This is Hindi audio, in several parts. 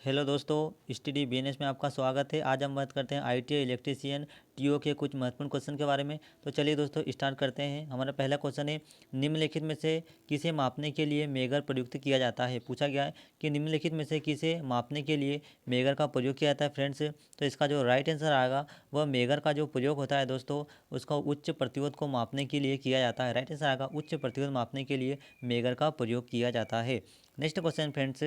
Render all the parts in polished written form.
हेलो दोस्तों, स्टडी बीएनएस में आपका स्वागत है। आज हम बात करते हैं आईटीआई इलेक्ट्रीशियन टीओ के कुछ महत्वपूर्ण क्वेश्चन के बारे में। तो चलिए दोस्तों स्टार्ट करते हैं। हमारा पहला क्वेश्चन है, निम्नलिखित में से किसे मापने के लिए मेगर प्रयुक्त किया जाता है। पूछा गया है कि निम्नलिखित में से किसे मापने के लिए मेगर का प्रयोग किया जाता है फ्रेंड्स। तो इसका जो राइट आंसर आएगा वह मेगर का जो प्रयोग होता है दोस्तों, उसका उच्च प्रतिरोध को मापने के लिए किया जाता है। राइट आंसर आएगा उच्च प्रतिरोध मापने के लिए मेगर का प्रयोग किया जाता है। नेक्स्ट क्वेश्चन फ्रेंड्स,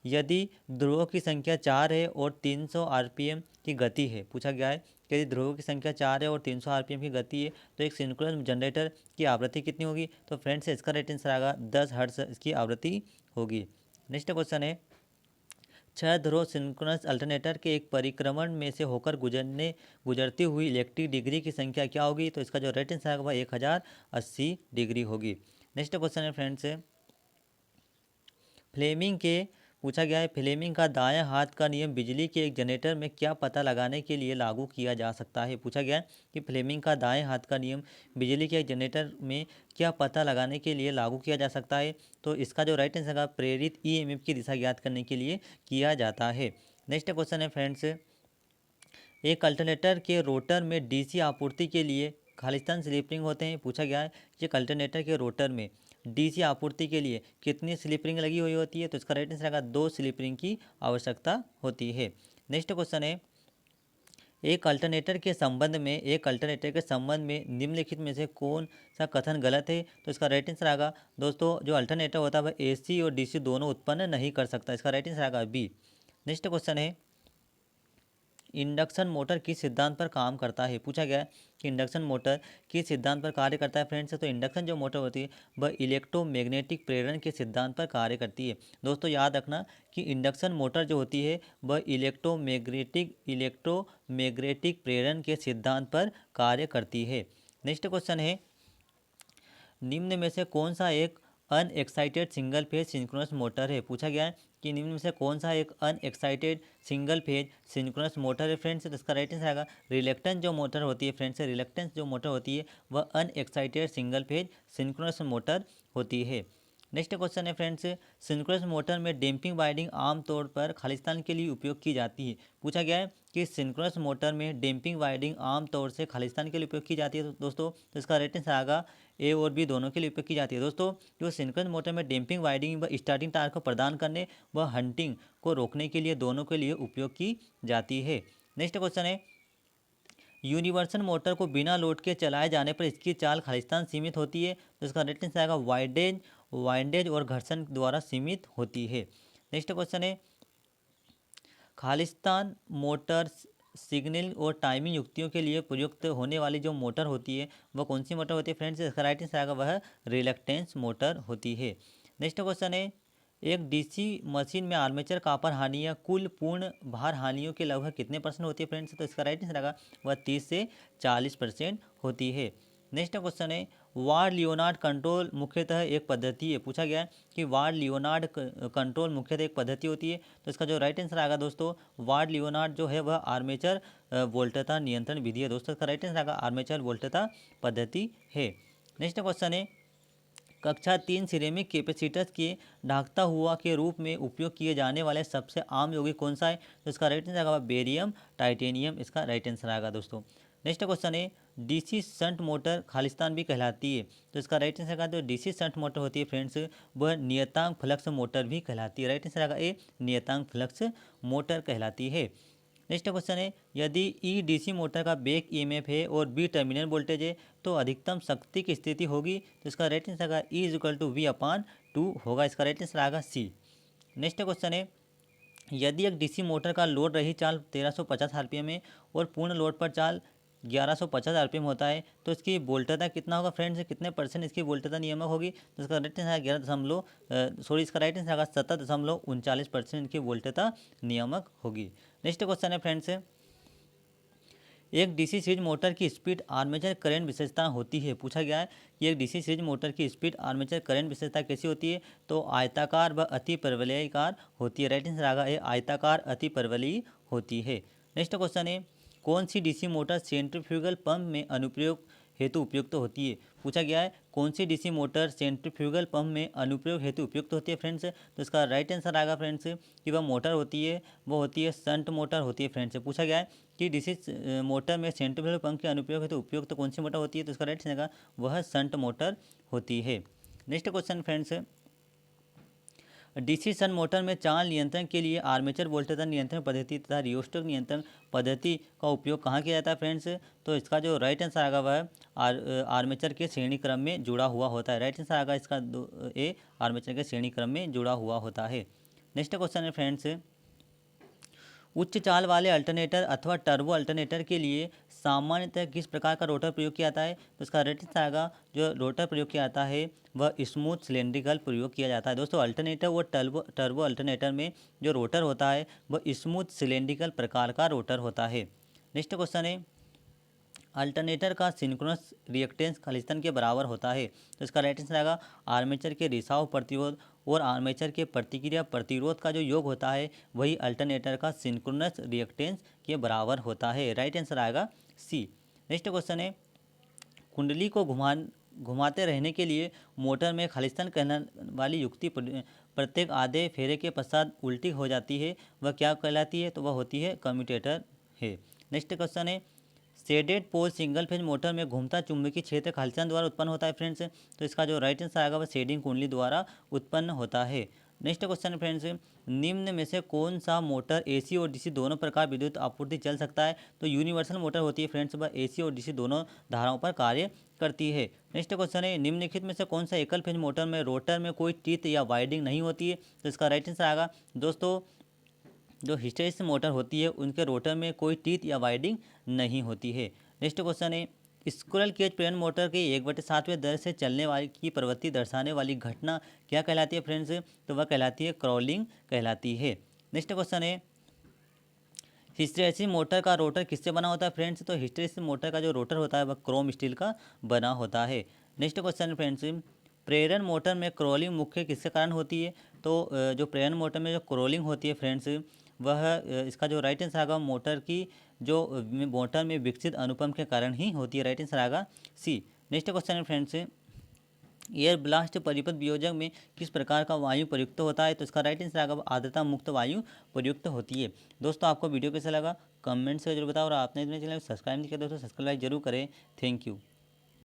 यदि ध्रुवों की संख्या 4 है और 300 आरपीएम की गति है। पूछा गया है कि यदि ध्रुवों की संख्या 4 है और 300 आरपीएम की गति है तो एक सिंक्रोनस जनरेटर की आवृत्ति कितनी होगी। तो फ्रेंड्स इसका राइट आंसर आएगा 10 हर्ट्ज इसकी आवृत्ति होगी। नेक्स्ट क्वेश्चन है, 6 ध्रुव सिंक्रोनस अल्टरनेटर के एक परिक्रमण में से होकर गुजरती हुई इलेक्ट्रिक डिग्री की संख्या क्या होगी। तो इसका जो राइट आंसर आएगा वह 1080 डिग्री होगी। नेक्स्ट क्वेश्चन है फ्रेंड्स, फ्लेमिंग के पूछा गया है फ्लेमिंग का दायां हाथ का नियम बिजली के एक जनरेटर में क्या पता लगाने के लिए लागू किया जा सकता है। पूछा गया है कि फ्लेमिंग का दाएं हाथ का नियम बिजली के एक जनरेटर में क्या पता लगाने के लिए लागू किया जा सकता है। तो इसका जो राइट आंसर है प्रेरित ईएमएफ की दिशा ज्ञात करने के लिए किया जाता है। नेक्स्ट क्वेश्चन है फ्रेंड्स, एक अल्टरनेटर के रोटर में डीसी आपूर्ति के लिए खालिस्तान स्लिप रिंग होते हैं। पूछा गया है कि एक अल्टरनेटर के रोटर में डीसी आपूर्ति के लिए कितनी स्लिप रिंग लगी हुई होती है। तो इसका राइट आंसर आएगा 2 स्लिप रिंग की आवश्यकता होती है। नेक्स्ट क्वेश्चन है, एक अल्टरनेटर के संबंध में निम्नलिखित में से कौन सा कथन गलत है। तो इसका राइट आंसर आएगा दोस्तों, जो अल्टरनेटर होता है वह एसी और डीसी दोनों उत्पन्न नहीं कर सकता। इसका राइट आंसर आएगा बी। नेक्स्ट क्वेश्चन है, इंडक्शन मोटर किस सिद्धांत पर काम करता है। पूछा गया है कि इंडक्शन मोटर किस सिद्धांत पर कार्य करता है फ्रेंड्स। तो इंडक्शन जो मोटर होती है वह इलेक्ट्रोमैग्नेटिक प्रेरण के सिद्धांत पर कार्य करती है। दोस्तों याद रखना कि इंडक्शन मोटर जो होती है वह इलेक्ट्रोमैग्नेटिक प्रेरण के सिद्धांत पर कार्य करती है। नेक्स्ट क्वेश्चन है, निम्न में से कौन सा एक unexcited single phase synchronous motor है। पूछा गया है कि निम्न में से कौन सा एक unexcited single phase synchronous motor है फ्रेंड्स। तो इसका राइट आंसर आएगा रिलक्टेंस जो मोटर होती है फ्रेंड्स, रिलक्टेंस जो मोटर होती है वह unexcited single phase synchronous motor होती है। नेक्स्ट क्वेश्चन है फ्रेंड्स, सिंक्रोनस मोटर में डैम्पिंग वाइंडिंग आमतौर पर खालिस्तान के लिए उपयोग की जाती है। पूछा गया है कि सिंक्रोनस मोटर में डैम्पिंग वाइंडिंग आमतौर से खालिस्तान के लिए उपयोग की जाती है। तो दोस्तों तो इसका राइट आंसर आएगा ए और बी दोनों के लिए उपयोग की जाती है। दोस्तों जो सिंक्रोनस मोटर में डैम्पिंग वाइंडिंग व स्टार्टिंग टार्क को प्रदान करने व हंटिंग को रोकने के लिए दोनों के लिए उपयोग की जाती है। नेक्स्ट क्वेश्चन है, यूनिवर्सल मोटर को बिना लोड के चलाए जाने पर इसकी चाल खालिस्तान सीमित होती है। तो इसका राइट आंसर आएगा वाइंडेज और घर्षण द्वारा सीमित होती है। नेक्स्ट क्वेश्चन है, खालिस्तान मोटर सिग्नल और टाइमिंग युक्तियों के लिए प्रयुक्त होने वाली जो मोटर होती है वह कौन सी मोटर होती है फ्रेंड्स। इसका राइट आंसर आएगा वह रिलक्टेंस मोटर होती है। नेक्स्ट क्वेश्चन है, एक डीसी मशीन में आर्मेचर कॉपर हानियाँ कुल पूर्ण भार हानियों के लगभग कितने परसेंट होती है फ्रेंड्स। तो इसका राइट आंसर आएगा वह 30 से 40% होती है। नेक्स्ट क्वेश्चन है, वार्ड लियोनार्ड कंट्रोल मुख्यतः एक पद्धति है। पूछा गया है कि वार्ड लियोनार्ड कंट्रोल मुख्यतः एक पद्धति होती है। तो इसका जो राइट आंसर आएगा दोस्तों, वार्ड लियोनार्ड जो है वह आर्मेचर वोल्टता नियंत्रण विधि है। दोस्तों इसका राइट आंसर आएगा आर्मेचर वोल्टता पद्धति है। नेक्स्ट क्वेश्चन है, कक्षा 3 सिरेमिक कैपेसिटर्स के ढांकता हुआ के रूप में उपयोग किए जाने वाले सबसे आम यौगिक कौन सा है। तो इसका राइट आंसर आएगा बेरियम टाइटेनियम, इसका राइट आंसर आएगा दोस्तों। नेक्स्ट क्वेश्चन है, डीसी शंट मोटर खालिस्तान भी कहलाती है। तो इसका राइट आंसर आएगा जो डीसी शंट मोटर होती है फ्रेंड्स वह नियतांक फ्लक्स मोटर भी कहलाती है। राइट आंसर आएगा ए, नियतांक फ्लक्स मोटर कहलाती है। नेक्स्ट क्वेश्चन है, यदि ई डीसी मोटर का बैक ईएमएफ है और बी टर्मिनल वोल्टेज है तो अधिकतम शक्ति की स्थिति होगी। तो इसका राइट आंसर आएगा E is equal to V upon 2 होगा। इसका राइट आंसर आएगा सी। नेक्स्ट क्वेश्चन है, यदि एक डीसी मोटर का लोड रही चाल 1350 आरपीएम है और पूर्ण लोड पर चाल 1150 आरपीएम होता है तो इसकी वोल्टता कितना होगा फ्रेंड्स, कितने परसेंट इसकी वोल्टता नियामक होगी। तो इसका राइट आंसर 17.39% इनकी वोल्टता नियामक होगी। नेक्स्ट क्वेश्चन है फ्रेंड्स, एक डीसी सीरीज मोटर की स्पीड आर्मेचर करंट विशेषता होती है। पूछा गया है कि एक डीसी सीरीज मोटर की स्पीड आर्मेचर करंट विशेषता कैसी होती है। तो आयताकार व अति परवलयिकार होती है। राइट आंसर आएगा ये आयताकार अति परवलयी होती है। नेक्स्ट क्वेश्चन है, कौन सी डीसी मोटर सेंट्रीफ्यूगल पंप में अनुप्रयोग हेतु उपयुक्त होती है। पूछा गया है कौन सी डीसी मोटर सेंट्रीफ्यूगल पंप में अनुप्रयोग हेतु उपयुक्त होती है फ्रेंड्स। तो इसका राइट आंसर आएगा फ्रेंड्स कि वह मोटर होती है, वो होती है शंट मोटर होती है फ्रेंड्स। पूछा गया है कि डीसी मोटर में सेंट्रीफ्यूगल पंप के अनुप्रयोग हेतु उपयुक्त कौन सी मोटर होती है। तो इसका राइट आंसर आएगा वह शंट मोटर होती है। नेक्स्ट क्वेश्चन फ्रेंड्स, डीसी शन मोटर में चाल नियंत्रण के लिए आर्मेचर वोल्टेज नियंत्रण पद्धति तथा रियोस्टेट नियंत्रण पद्धति का उपयोग कहाँ किया जाता है फ्रेंड्स। तो इसका जो राइट आंसर आएगा वह आर्मेचर के श्रेणी क्रम में जुड़ा हुआ होता है। राइट आंसर आएगा इसका ए, आर्मेचर के श्रेणी क्रम में जुड़ा हुआ होता है। नेक्स्ट क्वेश्चन है फ्रेंड्स, उच्च चाल वाले अल्टरनेटर अथवा टर्बो अल्टरनेटर के लिए सामान्यतः किस प्रकार का रोटर प्रयोग किया जाता है। तो इसका राइट आंसर आएगा जो रोटर प्रयोग किया जाता है वह स्मूथ सिलेंड्रिकल प्रयोग किया जाता है। दोस्तों अल्टरनेटर व टर्बो अल्टरनेटर में जो रोटर होता है वह स्मूथ सिलेंड्रिकल प्रकार का रोटर होता है। नेक्स्ट क्वेश्चन है, अल्टरनेटर का सिंक्रोनस रिएक्टेंस खालिस्तान के बराबर होता है। तो इसका राइट आंसर आएगा आर्मेचर के रिसाव प्रतिरोध और आर्मेचर के प्रतिक्रिया प्रतिरोध का जो योग होता है वही अल्टरनेटर का सिंक्रोनस रिएक्टेंस के बराबर होता है। राइट आंसर आएगा सी। नेक्स्ट क्वेश्चन है, कुंडली को घुमाते रहने के लिए मोटर में खालिस्तान कहने वाली युक्ति प्रत्येक आधे फेरे के पश्चात उल्टी हो जाती है, वह क्या कहलाती है। तो वह होती है कम्यूटेटर है। नेक्स्ट क्वेश्चन है, shaded pole single phase motor में घूमता चुंबकीय क्षेत्र खालिस्तान द्वारा उत्पन्न होता है फ्रेंड्स। तो इसका जो राइट आंसर आएगा वह शेडिंग कुंडली द्वारा उत्पन्न होता है। नेक्स्ट क्वेश्चन फ्रेंड्स, निम्न में से कौन सा मोटर एसी और डीसी दोनों प्रकार विद्युत आपूर्ति चल सकता है। तो यूनिवर्सल मोटर होती है फ्रेंड्स, वह एसी और डीसी दोनों धाराओं पर कार्य करती है। नेक्स्ट क्वेश्चन है, निम्नलिखित में से कौन सा एकल फेज मोटर में रोटर में कोई टीथ या वाइंडिंग नहीं होती है। तो इसका राइट आंसर आएगा दोस्तों जो हिस्टैरिसीस मोटर होती है उनके रोटर में कोई टीथ या वाइंडिंग नहीं होती है। नेक्स्ट क्वेश्चन है, स्क्विरल केज प्रेरण मोटर के 1/7वें दर से चलने वाली की प्रवृत्ति दर्शाने वाली घटना क्या कहलाती है फ्रेंड्स। तो वह कहलाती है क्रॉलिंग कहलाती है। नेक्स्ट क्वेश्चन है, हिस्टैरिसीस मोटर का रोटर किससे बना होता है फ्रेंड्स। तो हिस्टैरिसीस मोटर का जो रोटर होता है वह क्रोम स्टील का बना होता है। नेक्स्ट क्वेश्चन फ्रेंड्स, प्रेरण मोटर में क्रॉलिंग मुख्य किसके कारण होती है। तो जो प्रेरण मोटर में जो क्रॉलिंग होती है फ्रेंड्स वह इसका जो राइट आंसर आएगा मोटर की जो मोटर में विकसित अनुपम के कारण ही होती है। राइट आंसर आएगा सी। नेक्स्ट क्वेश्चन है फ्रेंड्स, एयर ब्लास्ट परिपथ वियोजक में किस प्रकार का वायु प्रयुक्त होता है। तो इसका राइट आंसर आएगा आर्द्रता मुक्त वायु प्रयुक्त होती है। दोस्तों आपको वीडियो कैसा लगा कमेंट्स से जरूर बताओ और आपने इतने चैनल को सब्सक्राइब नहीं किया दोस्तों सब्सक्राइब जरूर करें। Thank you.